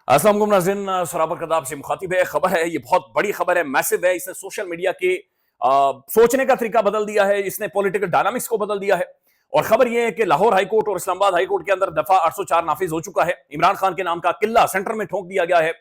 अस्सलाम वालेकुम नाज़रीन, सराबर कदाब से मुखातिब है। खबर है, ये बहुत बड़ी खबर है, मैसिव है। इसने सोशल मीडिया के सोचने का तरीका बदल दिया है, इसने पॉलिटिकल डायनामिक्स को बदल दिया है। और खबर यह है कि लाहौर हाईकोर्ट और इस्लामाबाद हाईकोर्ट के अंदर दफा 804 नाफिज हो चुका है। इमरान खान के नाम का किला सेंटर में ठोक दिया गया है।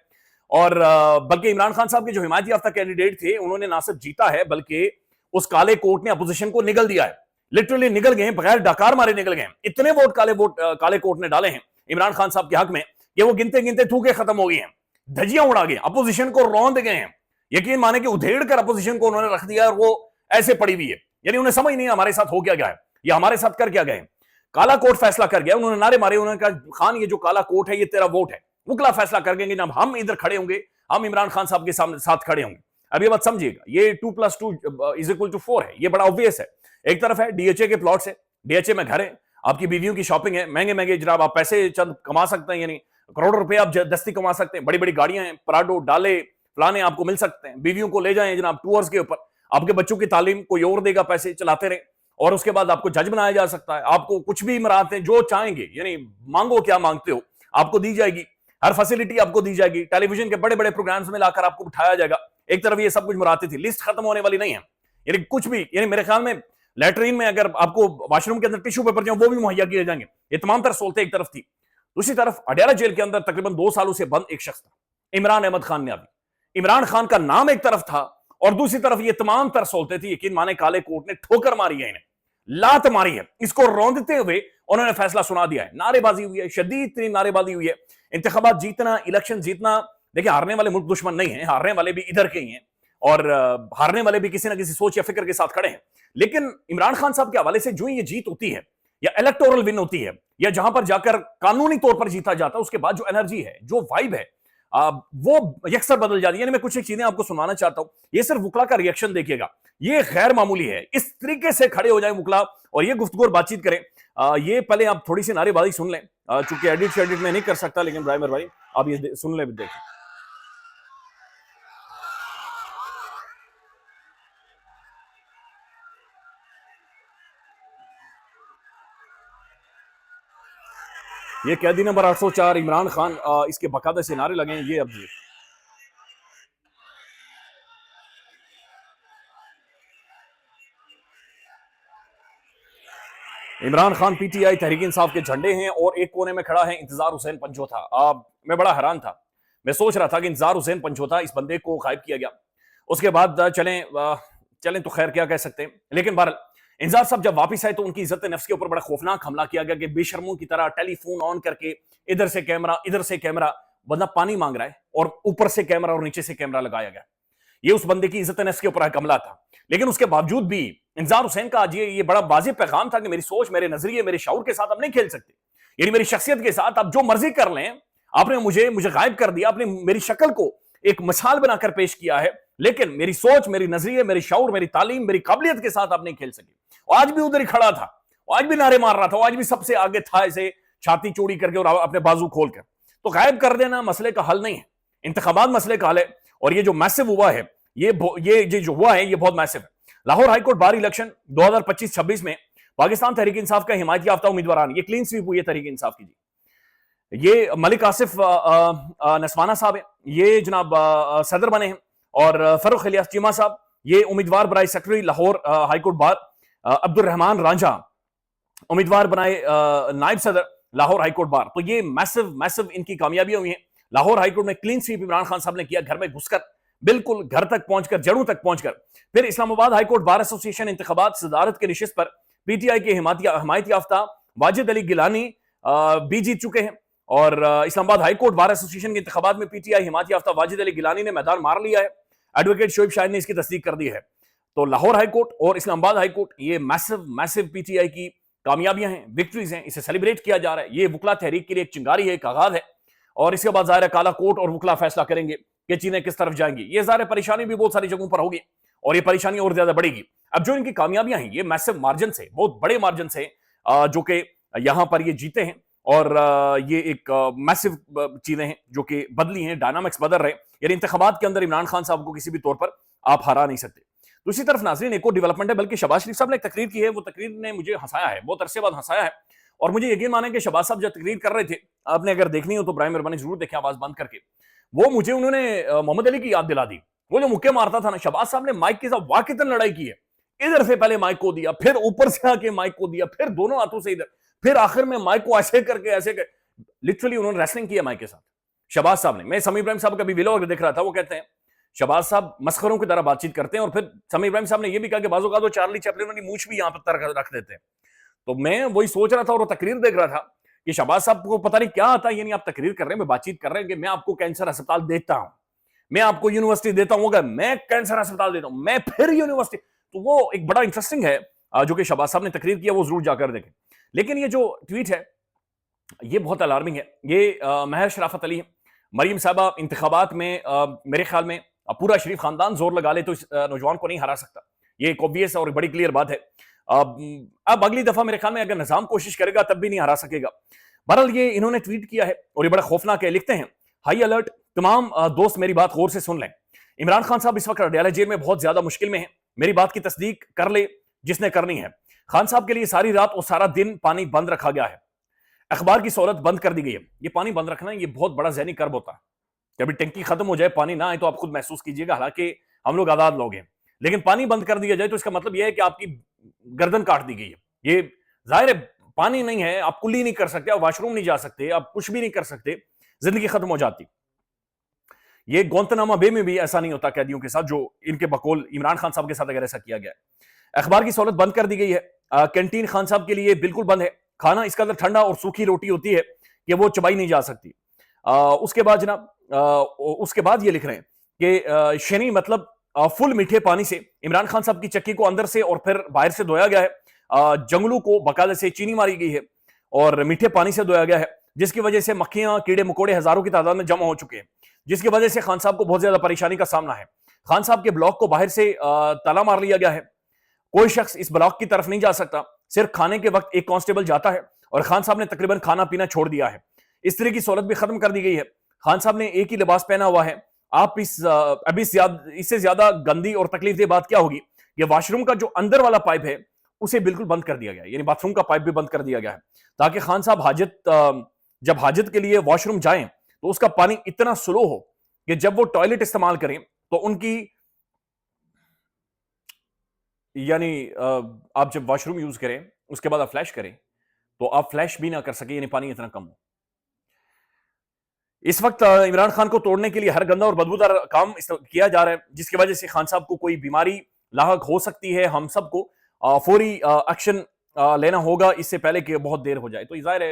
और बल्कि इमरान खान साहब के जो हिमायती याफ्ता कैंडिडेट थे, उन्होंने ना सिर्फ जीता है बल्कि उस काले कोर्ट ने अपोजिशन को निगल दिया है। लिटरली निगल गए, बगैर डकार मारे निगल गए। इतने वोट काले कोर्ट ने डाले हैं इमरान खान साहब के हक में कि वो गिनते गिनते थूके खत्म हो गए हैं। धजियां उड़ा गए, अपोजिशन को रौंद गए हैं। यकीन माने कि उधेड़ कर अपोजिशन को उन्होंने रख दिया और वो ऐसे पड़ी हुई है। यानी उन्हें समझ नहीं हमारे साथ हो क्या गया है, या हमारे साथ कर क्या गए। काला कोर्ट फैसला कर गया, उन्होंने नारे मारे, उन्होंने कहा खान ये जो काला कोर्ट है ये तेरा वोट है। वकला फैसला कर गए जब हम इधर खड़े होंगे, हम इमरान खान साहब के साथ खड़े होंगे। अब ये बात समझिएगा, ये 2+2 = 4 है। ये बड़ा ऑब्वियस है। एक तरफ है डीएचए के प्लॉट्स है, डीएचए में घर है, आपकी बीवियों की शॉपिंग है, महंगे महंगे जनाब आप पैसे चंद कमा सकते हैं, यानी करोड़ों रुपए आप दस्ती कमा सकते हैं। बड़ी बड़ी गाड़ियां हैं, पराडो डाले फलाने आपको मिल सकते हैं। बीवियों को ले जाएं जनाब टूर्स के ऊपर, आपके बच्चों की तालीम कोई और देगा, पैसे चलाते रहे। और उसके बाद आपको जज बनाया जा सकता है, आपको कुछ भी इमरातें जो चाहेंगे, यानी मांगो क्या मांगते हो आपको दी जाएगी। हर फैसिलिटी आपको दी जाएगी, टेलीविजन के बड़े बड़े प्रोग्राम्स में लाकर आपको बिठाया जाएगा। एक तरफ ये सब कुछ मुराते थी, लिस्ट खत्म होने वाली नहीं है। यानी कुछ भी, यानी मेरे ख्याल में लैट्रीन में अगर आपको वॉशरूम के अंदर टिश्यू पेपर चाहिए वो भी मुहैया किए जाएंगे। ये तमाम तरह सहूलतें एक तरफ थी। दूसरी तरफ अडयाला जेल के अंदर तकरीबन 2 सालों से बंद एक शख्स था, इमरान अहमद खान न्याबी। इमरान खान का नाम एक तरफ था और दूसरी तरफ ये तमाम तरह सहूलतें थी। यकीन माने काले कोर्ट ने ठोकर मारी है, इन्हें लात मारी है। इसको रौंदते हुए उन्होंने फैसला सुना दिया है। नारेबाजी हुई है, शदीद तरीन नारेबाजी हुई है। इंतखाबात जीतना, इलेक्शन जीतना, देखिए हारने वाले मुल्क दुश्मन नहीं है, हारने वाले भी इधर के ही हैं और हारने वाले भी किसी ना किसी सोच या फिक्र के साथ खड़े हैं। लेकिन इमरान खान साहब के हवाले से जो ये जीत होती है या इलेक्टोरल विन होती है, या जहां पर जाकर कानूनी तौर पर जीता जाता है, उसके बाद जो एनर्जी है, जो वाइब है, वो यकसर बदल जाती है। यानी मैं कुछ एक चीजें आपको सुनाना चाहता हूं, ये सिर्फ वकला का रिएक्शन देखिएगा, ये गैर मामूली है। इस तरीके से खड़े हो जाए वकला और ये गुफ्तगू और बातचीत करें। ये पहले आप थोड़ी सी नारेबाजी सुन लें, चूंकि एडिट में नहीं कर सकता, लेकिन ड्राइवर भाई आप ये सुन ले, देखें। ये कैदी नंबर 804 इमरान खान, इसके बाकायदा से नारे लगे। ये अब ये इमरान खान पीटीआई तहरीक इंसाफ के झंडे हैं और एक कोने में खड़ा है इंतजार हुसैन पंचोथा। मैं बड़ा हैरान था, मैं सोच रहा था कि इंतजार हुसैन पंचोथा, इस बंदे को गायब किया गया, उसके बाद चलें तो खैर क्या कह सकते हैं। लेकिन बहरहाल इंतजार साहब जब वापस आए तो उनकी इज्जत नफ्स के ऊपर बड़ा खौफनाक हमला किया गया कि बेशर्मों की तरह टेलीफोन ऑन करके इधर से कैमरा इधर से कैमरा, बंदा पानी मांग रहा है और ऊपर से कैमरा और नीचे से कैमरा लगाया गया। ये उस बंदे की इज्जत नफ्स के ऊपर हमला था। लेकिन उसके बावजूद भी इंतजार हुसैन का आज ये बड़ा वाज़ेह पैगाम था कि मेरी सोच, मेरे नजरिए, मेरे शऊर के साथ आप नहीं खेल सकते। यानी मेरी शख्सियत के साथ आप जो मर्जी कर लें, आपने मुझे गायब कर दिया, आपने मेरी शक्ल को एक मिसाल बनाकर पेश किया है, लेकिन मेरी सोच, मेरी नजरिए, मेरी शऊर, मेरी तालीम, मेरी काबिलियत के साथ आप नहीं खेल सके। आज भी उधर ही खड़ा था, आज भी नारे मार रहा था, आज भी सबसे आगे था, ऐसे छाती चौड़ी करके और अपने बाजू खोलकर। तो गायब कर देना मसले का हल नहीं है, इंतखाबात मसले का हल है। और ये जो मैसिव हुआ है, ये जो हुआ है, ये बहुत मैसिव है। लाहौर हाईकोर्ट बार इलेक्शन 2025-26 में पाकिस्तान तहरीक इंसाफ का हिमायती याफ्ता उम्मीदवार, ये क्लीन स्वीप हुई है तहरीक इंसाफ की जी। ये मलिक आसिफ नसवाना साहब है, ये जनाब सदर बने हैं। और फरूख इलियास चीमा साहब, ये उम्मीदवार बनाए secretary Lahore high court bar. Abdul Rahman Ranjha उम्मीदवार बनाए नायब सदर लाहौर हाईकोर्ट बार। तो ये मैसिव इनकी कामयाबियां हुई हैं। लाहौर हाईकोर्ट में क्लीन स्वीप इमरान खान साहब ने किया, घर में घुसकर, बिल्कुल घर तक पहुंचकर, जड़ों तक पहुंचकर। फिर इस्लामाबाद हाईकोर्ट बार एसोसिएशन इंतखाबात सदारत के निशिस्त पर पीटीआई के हिमायती याफ्ता वाजिद अली गिलानी भी जीत चुके हैं। और इस्लामाबाद हाईकोर्ट बार एसोसिएशन के इंतखाबात में पीटीआई हिमायती याफ्ता वाजिद अली गिलानी ने मैदान मार लिया है। एडवोकेट शोएब शाहिद ने इसकी तस्दीक कर दी है। तो लाहौर हाईकोर्ट और इस्लामाबाद हाईकोर्ट, ये मैसिव पीटीआई की कामयाबियां हैं, विक्ट्रीज हैं, इसे सेलिब्रेट किया जा रहा है। ये वकला तहरीक के लिए एक चिंगारी है, एक आगाज है। और इसके बाद ज़ाहिर है काला कोर्ट और वकला फैसला करेंगे कि चीजें किस तरफ जाएंगी। ये ज़ाहिर परेशानी भी बहुत सारी जगहों पर होगी और ये परेशानी और ज्यादा बढ़ेगी। अब जो इनकी कामयाबियां हैं, ये मैसिव मार्जिन से, बहुत बड़े मार्जिन से जो कि यहां पर ये जीते हैं। और ये एक मैसिव चीजें हैं जो कि बदली हैं, डायनामिक्स बदल रहे हैं। यानी इंतखाबात के अंदर इमरान खान साहब को किसी भी तौर पर आप हरा नहीं सकते। दूसरी तरफ नाज़रीन एक और डेवलपमेंट है, बल्कि शहबाज शरीफ साहब ने एक तकरीर की है, वो तकरीर ने मुझे हंसाया है, बहुत अरसे बाद हंसाया है। और मुझे यकीन माने कि शहबाज साहब जब तकरीर कर रहे थे, आपने अगर देखनी हो तो ब्राहिम मेहरबानी जरूर देखें आवाज बंद करके, वो मुझे उन्होंने मोहम्मद अली की याद दिला दी। वो जो मुक्के मारता था ना शहबाज साहब ने, माइक के साथ वाह कितनी लड़ाई की है। इधर से पहले माइक को दिया, फिर ऊपर से आके माइक को दिया, फिर दोनों हाथों से इधर, फिर आखिर में माइक को ऐसे करके ऐसे कर, लिटरली उन्होंने रेसलिंग किया माइक के साथ शहबाज साहब ने। मैं समी इब्राहिम साहब का भी व्लॉग देख रहा था, वो कहते हैं शहबाज साहब मस्खरों की तरह बातचीत करते हैं। और फिर समी इब्राहिम साहब ने यह भी कहा कि बाजू का तो चार्ली चैपलिन की मूछ भी यहां पर रख देते हैं। तो मैं वही सोच रहा था और वो तकरीर देख रहा था कि शहबाज साहब को पता नहीं क्या आता है, यानी आप तकरीर कर रहे हैं, मैं बातचीत कर रहे हैं कि मैं आपको कैंसर अस्पताल देता हूं, मैं आपको यूनिवर्सिटी देता हूं, मैं कैंसर अस्पताल देता हूं, मैं फिर यूनिवर्सिटी। तो वो एक बड़ा इंटरेस्टिंग है जो कि शहबाज साहब ने तकरीर किया, वो जरूर जाकर देखें। लेकिन ये जो ट्वीट है ये बहुत अलार्मिंग है। ये महर शराफत अली, मरीम साहबा इंतखाबात में मेरे ख्याल में पूरा शरीफ खानदान जोर लगा ले तो इस नौजवान को नहीं हरा सकता। ये एक ऑब्वियस और बड़ी क्लियर बात है। अब अगली दफा मेरे ख्याल में अगर निजाम कोशिश करेगा तब भी नहीं हरा सकेगा। बहरहाल ये इन्होंने ट्वीट किया है और ये बड़ा खौफनाक है। लिखते हैं हाई अलर्ट, तमाम दोस्त मेरी बात गौर से सुन लें। इमरान खान साहब इस वक्त अडयाला जेल में बहुत ज्यादा मुश्किल में है, मेरी बात की तस्दीक कर ले जिसने करनी है। खान साहब के लिए सारी रात और सारा दिन पानी बंद रखा गया है, अखबार की सहूलत बंद कर दी गई है। ये पानी बंद रखना ये बहुत बड़ा ज़हनी कर्ब होता है। जब टंकी खत्म हो जाए, पानी ना आए तो आप खुद महसूस कीजिएगा, हालांकि हम लोग आजाद लोग हैं, लेकिन पानी बंद कर दिया जाए तो इसका मतलब यह है कि आपकी गर्दन काट दी गई है। ये जाहिर है पानी नहीं है, आप कुल्ली नहीं कर सकते, आप वॉशरूम नहीं जा सकते, आप कुछ भी नहीं कर सकते, जिंदगी खत्म हो जाती। ये गोंतनामा बे में भी ऐसा नहीं होता कैदियों के साथ, जो इनके बकौल इमरान खान साहब के साथ अगर ऐसा किया गया है। अखबार की सहूलत बंद कर दी गई है। कैंटीन खान साहब के लिए बिल्कुल बंद है। खाना इसका अंदर ठंडा और सूखी रोटी होती है कि वो चबाई नहीं जा सकती। उसके बाद जनाब उसके बाद ये लिख रहे हैं कि शनी मतलब फुल मीठे पानी से इमरान खान साहब की चक्की को अंदर से और फिर बाहर से धोया गया है। जंगलों को बकायदे से चीनी मारी गई है और मीठे पानी से धोया गया है, जिसकी वजह से मक्खियां कीड़े मकोड़े हजारों की तादाद में जमा हो चुके हैं, जिसकी वजह से खान साहब को बहुत ज्यादा परेशानी का सामना है। खान साहब के ब्लॉक को बाहर से ताला मार लिया गया है, कोई शख्स इस ब्लॉक की तरफ नहीं जा सकता, सिर्फ खाने के वक्त एक कांस्टेबल जाता है और खान साहब ने तकरीबन खाना पीना छोड़ दिया है। इस तरह की सहूलत भी खत्म कर दी गई है। खान साहब ने एक ही लिबास पहना हुआ है। आप इससे ज्यादा गंदी और तकलीफदेह बात क्या होगी? ये वॉशरूम का जो अंदर वाला पाइप है उसे बिल्कुल बंद कर दिया गया है, यानी बाथरूम का पाइप भी बंद कर दिया गया है, ताकि खान साहब जब हाजत के लिए वॉशरूम जाएं तो उसका पानी इतना स्लो हो कि जब वो टॉयलेट इस्तेमाल करें तो उनकी, यानी आप जब वॉशरूम यूज करें उसके बाद आप फ्लैश करें तो आप फ्लैश भी ना कर सके, यानी पानी इतना कम हो। इस वक्त इमरान खान को तोड़ने के लिए हर गंदा और बदबूदार काम किया जा रहा है, जिसकी वजह से खान साहब को कोई बीमारी लाहक हो सकती है। हम सबको फौरी एक्शन लेना होगा इससे पहले कि बहुत देर हो जाए। तो जाहिर है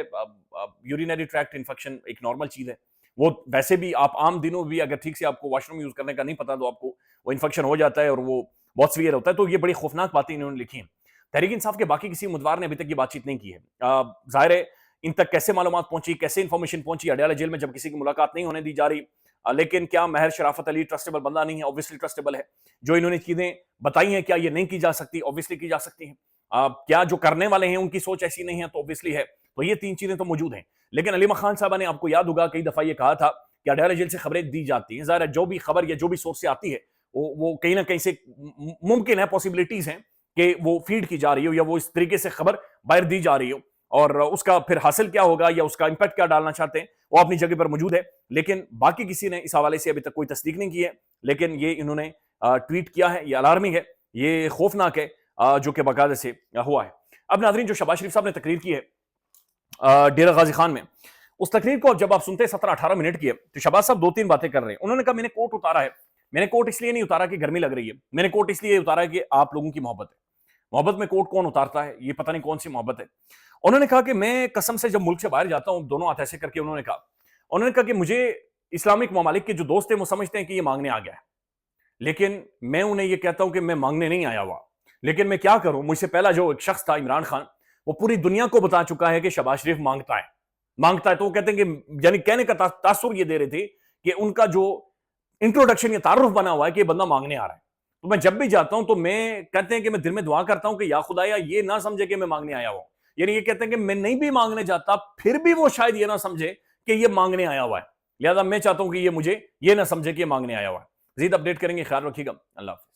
यूरिनरी ट्रैक्ट इन्फेक्शन एक नॉर्मल चीज है, वो वैसे भी आप आम दिनों भी अगर ठीक से आपको वॉशरूम यूज करने का नहीं पता तो आपको वो इन्फेक्शन हो जाता है और वो बहुत सीवियर होता है। तो ये बड़ी खौफनाक बातें इन्होंने लिखी हैं। तहरीक इंसाफ के बाकी किसी उम्मीदवार ने अभी तक ये बातचीत नहीं की है। जाहिर है इन तक कैसे मालूमात पहुंची, कैसे इंफॉर्मेशन पहुंची अडयाला जेल में जब किसी की मुलाकात नहीं होने दी जा रही। लेकिन क्या महर शराफत अली ट्रस्टेबल बंदा नहीं है? ऑब्वियसली ट्रस्टेबल है। जो इन्होंने चीजें बताई हैं क्या ये नहीं की जा सकती? ऑब्वियसली की जा सकती हैं। क्या जो करने वाले हैं उनकी सोच ऐसी नहीं है? तो ऑब्वियसली है। तो ये तीन चीजें तो मौजूद हैं। लेकिन अलीमा खान साहब ने, आपको याद होगा, कई दफा ये कहा था कि अडयाला जेल से खबरें दी जाती हैं। ज़ाहिर है जो भी खबर या जो भी सोर्स से आती है वो कहीं ना कहीं से मुमकिन है, पॉसिबिलिटीज हैं कि वो फीड की जा रही हो या वो इस तरीके से खबर बाहर दी जा रही हो, और उसका फिर हासिल क्या होगा या उसका इंपैक्ट क्या डालना चाहते हैं वो अपनी जगह पर मौजूद है। लेकिन बाकी किसी ने इस हवाले से अभी तक कोई तस्दीक नहीं की है। लेकिन ये इन्होंने ट्वीट किया है, ये अलार्मिंग है, ये खौफनाक है, जो कि बाकायदे से हुआ है। अब नाज़रीन, जो शहबाज शरीफ साहब ने तकरीर की है डेरा गाजी खान में, उस तकरीर को जब आप सुनते हैं 17-18 मिनट की है, तो शहबाज साहब दो तीन बातें कर रहे हैं। उन्होंने कहा मैंने कोट उतारा है, मैंने कोट इसलिए नहीं उतारा कि गर्मी लग रही है, मैंने कोट इसलिए उतारा है कि आप लोगों की मोहब्बत है। मोहब्बत में कोट कौन उतारता है? ये पता नहीं कौन सी मोहब्बत है। उन्होंने कहा कि मैं कसम से जब मुल्क से बाहर जाता हूं, दोनों हाथ ऐसे करके उन्होंने कहा कि मुझे इस्लामिक ममालिक के जो दोस्त हैं वो समझते हैं कि ये मांगने आ गया है, लेकिन मैं उन्हें ये कहता हूं कि मैं मांगने नहीं आया हुआ। लेकिन मैं क्या करूं, मुझसे पहला जो एक शख्स था इमरान खान, वो पूरी दुनिया को बता चुका है कि शहबाज शरीफ मांगता है। तो वो कहते हैं कि, यानी कहने का तासुर ये दे रहे थे कि उनका जो इंट्रोडक्शन या तारुफ बना हुआ है कि बंदा मांगने आ रहा है। तो मैं जब भी जाता हूं तो मैं, कहते हैं कि मैं दिल में दुआ करता हूं कि या खुदाया ये ना समझे कि मैं मांगने आया हूं। यानी ये कहते हैं कि मैं नहीं भी मांगने जाता फिर भी वो शायद ये ना समझे कि ये मांगने आया हुआ है। लिहाजा मैं चाहता हूं कि ये मुझे ये ना समझे कि ये मांगने आया हुआ है। मज़ीद अपडेट करेंगे, ख्याल रखिएगा। अल्लाह हाफ़िज़।